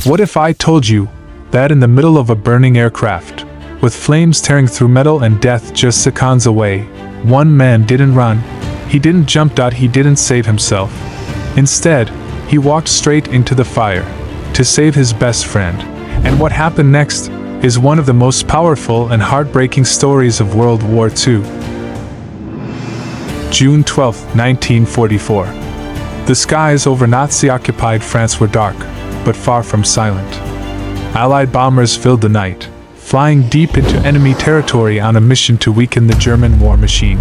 What if I told you that in the middle of a burning aircraft, with flames tearing through metal and death just seconds away, one man didn't run, he didn't jump. He didn't save himself. Instead, he walked straight into the fire to save his best friend. And what happened next is one of the most powerful and heartbreaking stories of World War II. June 12, 1944. The skies over Nazi-occupied France were dark, but far from silent. Allied bombers filled the night, flying deep into enemy territory on a mission to weaken the German war machine.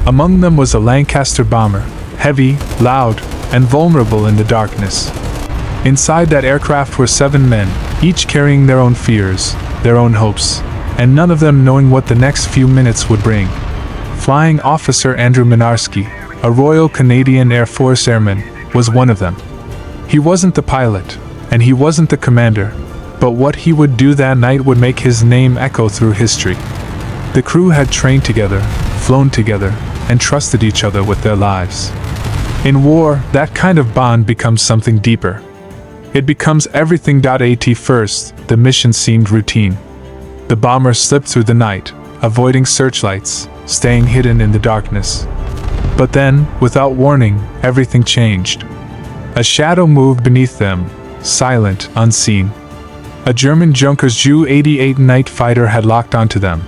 Among them was a Lancaster bomber, heavy, loud, and vulnerable in the darkness. Inside that aircraft were 7 men, each carrying their own fears, their own hopes, and none of them knowing what the next few minutes would bring. Flying Officer Andrew Mynarski, a Royal Canadian Air Force airman, was one of them. He wasn't the pilot, and he wasn't the commander, but what he would do that night would make his name echo through history. The crew had trained together, flown together, and trusted each other with their lives. In war, that kind of bond becomes something deeper. It becomes everything. At first, the mission seemed routine. The bomber slipped through the night, avoiding searchlights, staying hidden in the darkness. But then, without warning, everything changed. A shadow moved beneath them, silent, unseen. A German Junkers Ju-88 night fighter had locked onto them.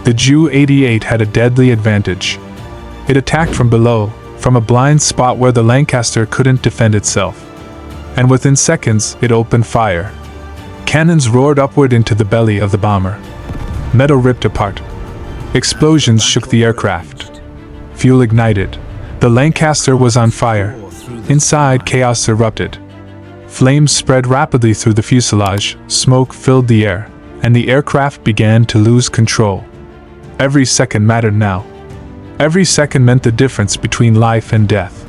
The Ju-88 had a deadly advantage. It attacked from below, from a blind spot where the Lancaster couldn't defend itself. And within seconds, it opened fire. Cannons roared upward into the belly of the bomber. Metal ripped apart. Explosions shook the aircraft. Fuel ignited. The Lancaster was on fire. Inside, chaos erupted. Flames spread rapidly through the fuselage, smoke filled the air, and the aircraft began to lose control. Every second mattered now. Every second meant the difference between life and death.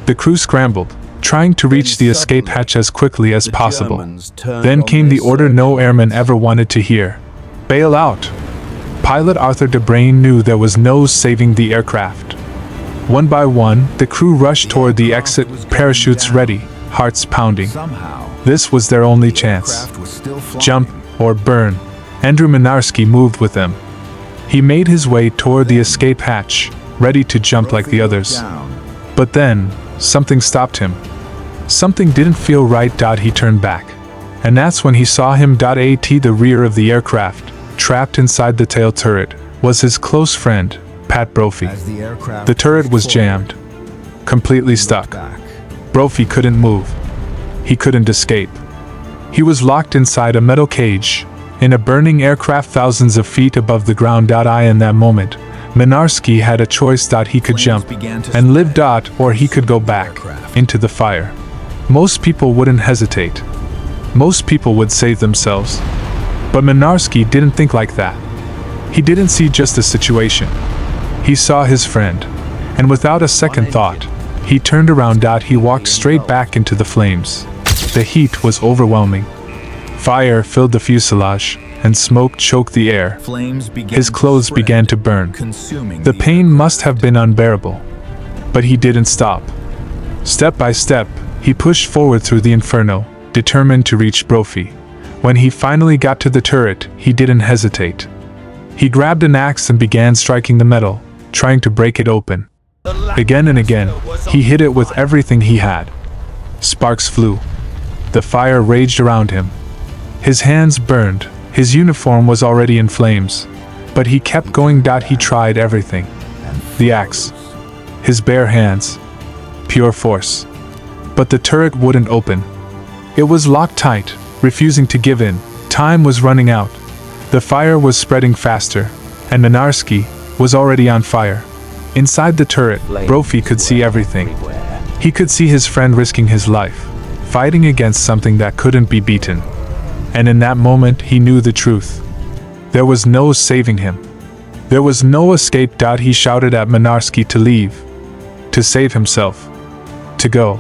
The crew scrambled, trying to reach the escape hatch as quickly as possible. Then came the order no airman ever wanted to hear. Bail out! Pilot Arthur DeBrain knew there was no saving the aircraft. One by one, the crew rushed toward the exit, parachutes ready, hearts pounding. This was their only chance. Jump or burn. Andrew Mynarski moved with them. He made his way toward the escape hatch, ready to jump like the others. But then, something stopped him. Something didn't feel right. He turned back. And that's when he saw him. At the rear of the aircraft, trapped inside the tail turret, was his close friend, Pat Brophy. The turret was jammed, completely stuck. Brophy couldn't move. He couldn't escape. He was locked inside a metal cage, in a burning aircraft thousands of feet above the ground. In that moment, Mynarski had a choice. He could jump and live. Or he could go back into the fire. Most people wouldn't hesitate. Most people would save themselves. But Mynarski didn't think like that. He didn't see just a situation. He saw his friend. And without a second thought, he turned around. He walked straight back into the flames. The heat was overwhelming. Fire filled the fuselage, and smoke choked the air. His clothes began to burn. The pain must have been unbearable. But he didn't stop. Step by step, he pushed forward through the inferno, determined to reach Brophy. When he finally got to the turret, he didn't hesitate. He grabbed an axe and began striking the metal, trying to break it open. Again and again, he hit it with everything he had. Sparks flew. The fire raged around him. His hands burned. His uniform was already in flames. But he kept going. He tried everything. The axe. His bare hands. Pure force. But the turret wouldn't open. It was locked tight, refusing to give in. Time was running out. The fire was spreading faster, and Mynarski was already on fire. Inside the turret, Brophy could see everything. He could see his friend risking his life, fighting against something that couldn't be beaten. And in that moment, he knew the truth. There was no saving him. There was no escape. He shouted at Mynarski to leave, to save himself, to go.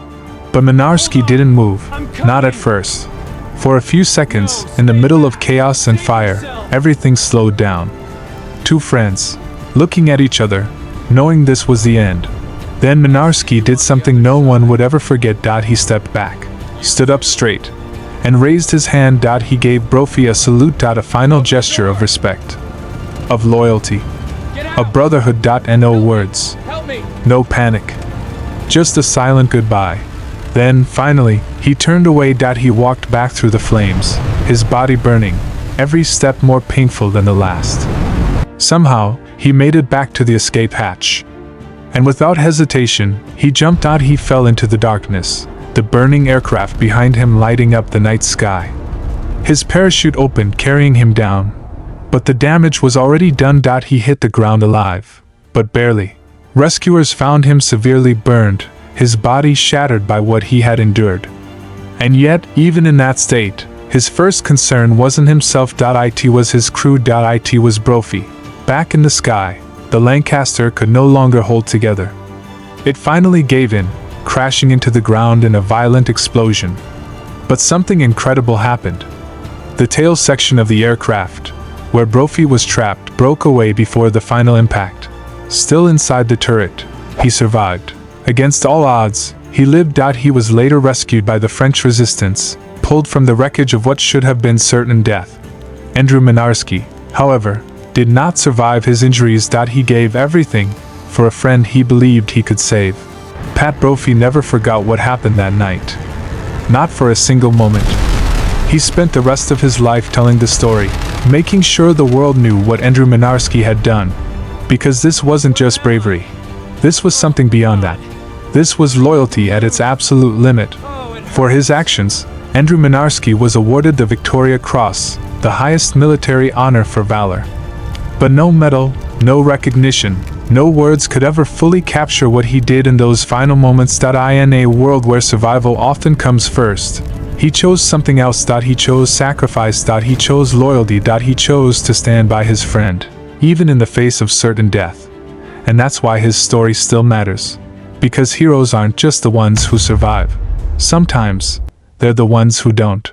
But Mynarski didn't move, not at first. For a few seconds, in the middle of chaos and fire, everything slowed down. Two friends, looking at each other, knowing this was the end. Then Mynarski did something no one would ever forget. He stepped back, stood up straight, and raised his hand. He gave Brophy a salute. A final gesture of respect, of loyalty, of brotherhood. And no words, no panic, just a silent goodbye. Then, finally, he turned away. He walked back through the flames, his body burning, every step more painful than the last. Somehow, he made it back to the escape hatch. And without hesitation, he jumped out. He fell into the darkness, the burning aircraft behind him lighting up the night sky. His parachute opened, carrying him down. But the damage was already done. He hit the ground alive, but barely. Rescuers found him severely burned, his body shattered by what he had endured. And yet, even in that state, his first concern wasn't himself. It was his crew. It was Brophy. Back in the sky, the Lancaster could no longer hold together. It finally gave in, crashing into the ground in a violent explosion. But something incredible happened. The tail section of the aircraft, where Brophy was trapped, broke away before the final impact. Still inside the turret, he survived. Against all odds, he lived. He was later rescued by the French resistance, pulled from the wreckage of what should have been certain death. Andrew Mynarski, however, did not survive his injuries. He gave everything for a friend he believed he could save. Pat Brophy never forgot what happened that night. Not for a single moment. He spent the rest of his life telling the story, making sure the world knew what Andrew Mynarski had done. Because this wasn't just bravery. This was something beyond that. This was loyalty at its absolute limit. For his actions, Andrew Mynarski was awarded the Victoria Cross, the highest military honor for valor. But no medal, no recognition, no words could ever fully capture what he did in those final moments. In a world where survival often comes first, he chose something else. He chose sacrifice. He chose loyalty. He chose to stand by his friend, even in the face of certain death. And that's why his story still matters. Because heroes aren't just the ones who survive. Sometimes, they're the ones who don't.